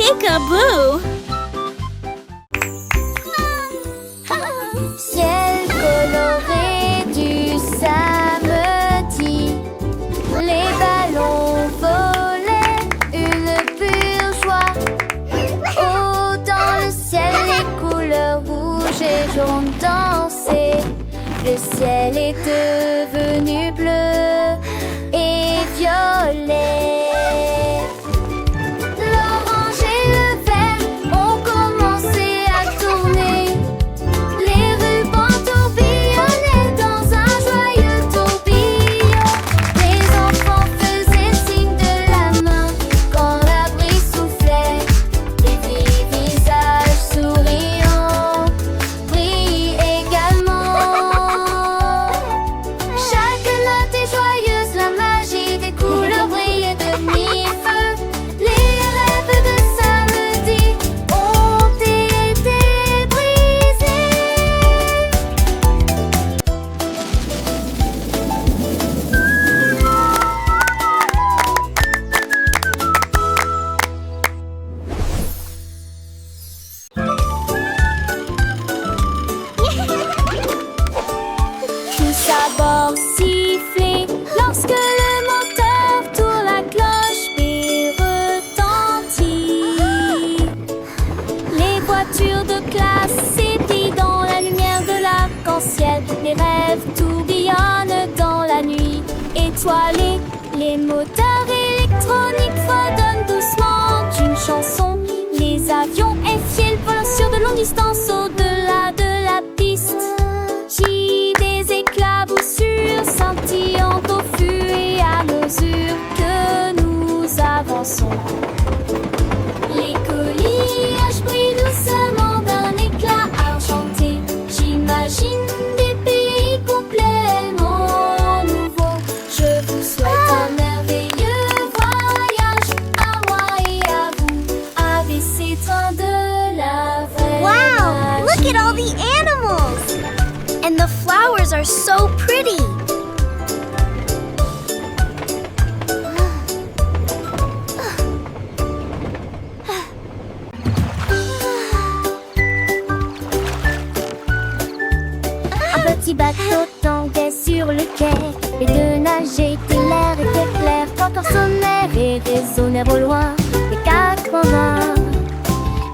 Peekaboo! Ciel coloré du samedi, les ballons volaient, une pure joie. Oh, dans le ciel, les couleurs rouges et jaunes dansaient. Le ciel est devenu bleu et violet. L'orange et le vert ont commencé à tourner. Les rubans tourbillonnaient dans un joyeux tourbillon. Les enfants faisaient signe de la main quand la brise soufflait. Les visages souriants brillent également. Chaque note est joyeuse, la magie des couleurs brillait de mille-feux. Les rêves de samedi ont été brisés. Tous à bord siffler lorsque le moteur tourne, la cloche retentit. Les voitures de classe s'étillent dans la lumière de l'arc-en-ciel. Les rêves tourbillonnent dans la nuit étoilée. Les moteurs électroniques fredonnent doucement d'une chanson. Les avions effilent volant sur de longues distances au-delà de la piste. J'ai des éclaboussures scintillant au fur et à mesure que nous avançons. Les coquillages brillent doucement d'un éclat argenté. J'imagine des pays complètement nouveaux. Je vous souhaite un merveilleux voyage à moi et à vous. ABC train de la vraie Wow! Look at all the animals! And the flowers are so pretty! Un petit bateau tanguait sur le quai. Les deux nageaient et l'air était clair. Trois corps sonnèrent et résonnèrent au loin. Les quatre en un.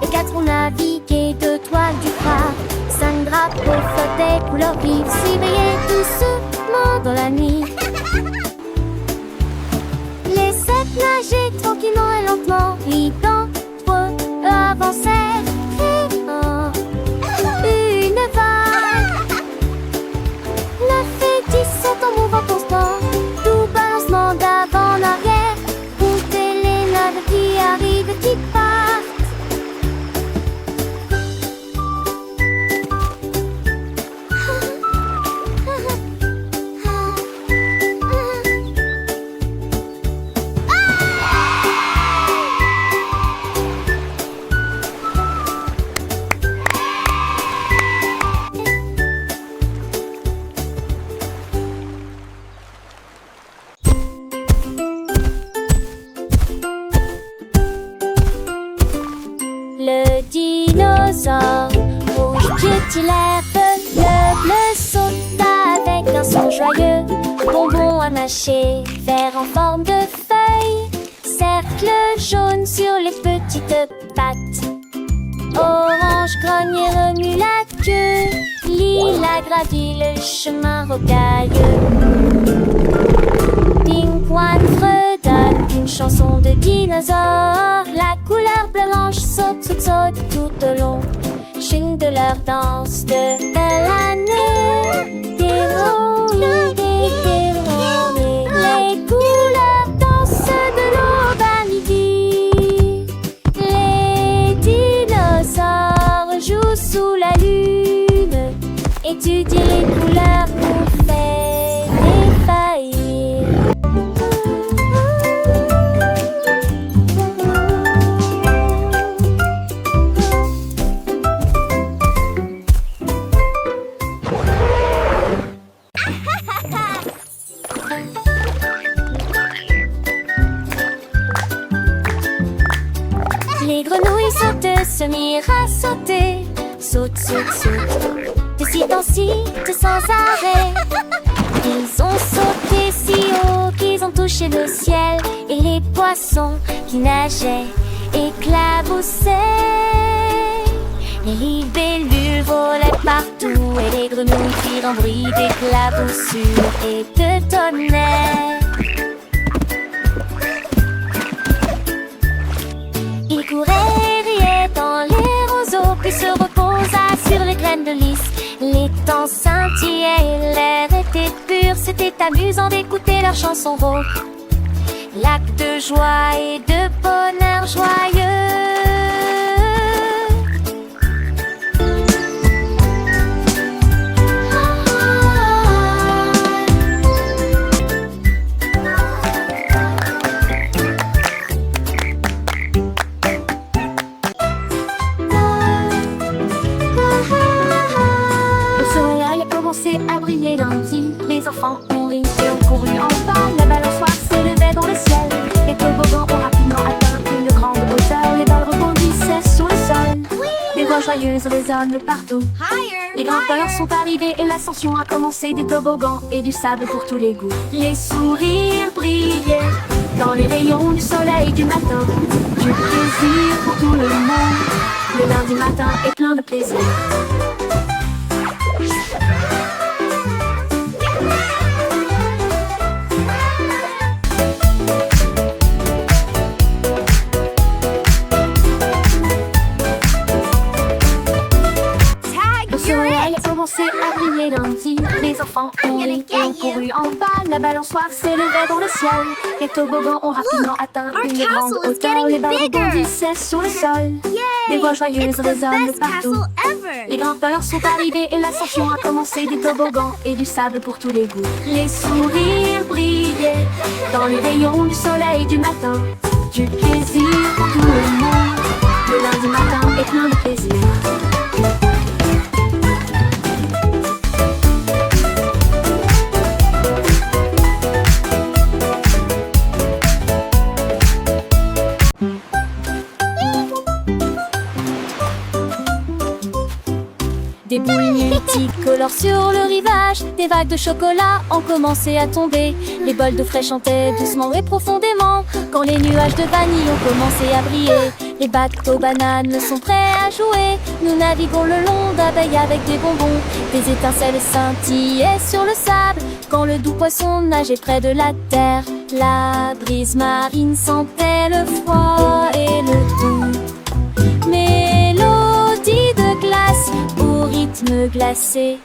Les quatre ont navigué de toile du phare. 5 drapeaux flottaient, couleurs vives, s'éveillaient doucement dans la nuit. Les 7 nageaient tranquillement et lentement. 8 d'entre eux avancèrent, créant une vague. 9 et 10 sont en mouvement constant, tout balancement d'avant en arrière. Comptez les navires qui arrivent et qui partent. Le dinosaure rouge piétit l'herbe, le bleu saute avec un son joyeux. Bonbon à mâcher, vert en forme de feuille, cercle jaune sur les petites pattes. Orange grogne et remue la queue, lilas gravit le chemin rocailleux. Pingouin fredonne une chanson de dinosaure. La couleur blanche saute, saute, saute tout au long. Chine de leur danse de belle année. Déroulée. Les couleurs dansent de l'aube à midi. Les dinosaures jouent sous la lune. Étudier les couleurs nous fait défaillir. se mirent à sauter. Saute, saute, saute, de site en site sans arrêt. Ils ont sauté si haut qu'ils ont touché le ciel. Et les poissons qui nageaient éclaboussaient. Les libellules volaient partout. Et les grenouilles firent un bruit d'éclaboussure et de tonnerre. Ils couraient et riaient dans les roseaux, puis se reposa sur les graines de lys. Les temps scintillaient et l'air était pur. C'était amusant d'écouter leurs chansons rauques. Lac de joie et de bonheur joyeux. À briller lundi, les enfants ont ri et ont couru en bas. La balançoire s'élevait dans le ciel. Les toboggans ont rapidement atteint une grande hauteur. Les balles rebondissaient sur le sol. Des voix joyeuses résonnent partout. Les grimpeurs sont arrivés et l'ascension a commencé. Des toboggans et du sable pour tous les goûts. Les sourires brillaient dans les rayons du soleil du matin. Du plaisir pour tout le monde. Le lundi matin est plein de plaisir. À briller lundi, les enfants ont ri et ont couru en bas. La balançoire s'élevait dans le ciel. Les toboggans ont rapidement atteint une grande hauteur. Les balles rebondissaient sur le sol. Des voix joyeuses résonnent partout. Les grimpeurs sont arrivés et l'ascension a commencé. Des toboggans et du sable pour tous les goûts. Les sourires brillaient dans les rayons du soleil du matin. Du plaisir pour tout le monde. Le lundi matin est plein de plaisir. Des boules multicolores sur le rivage. Des vagues de chocolat ont commencé à tomber. Les bols d'eau frais chantaient doucement et profondément quand les nuages de vanille ont commencé à briller. Les bateaux bananes sont prêts à jouer. Nous naviguons le long d'abeilles avec des bonbons. Des étincelles scintillaient sur le sable quand le doux poisson nageait près de la terre. La brise marine sentait le froid et le doux. Mélodie de glace au rythme glacé.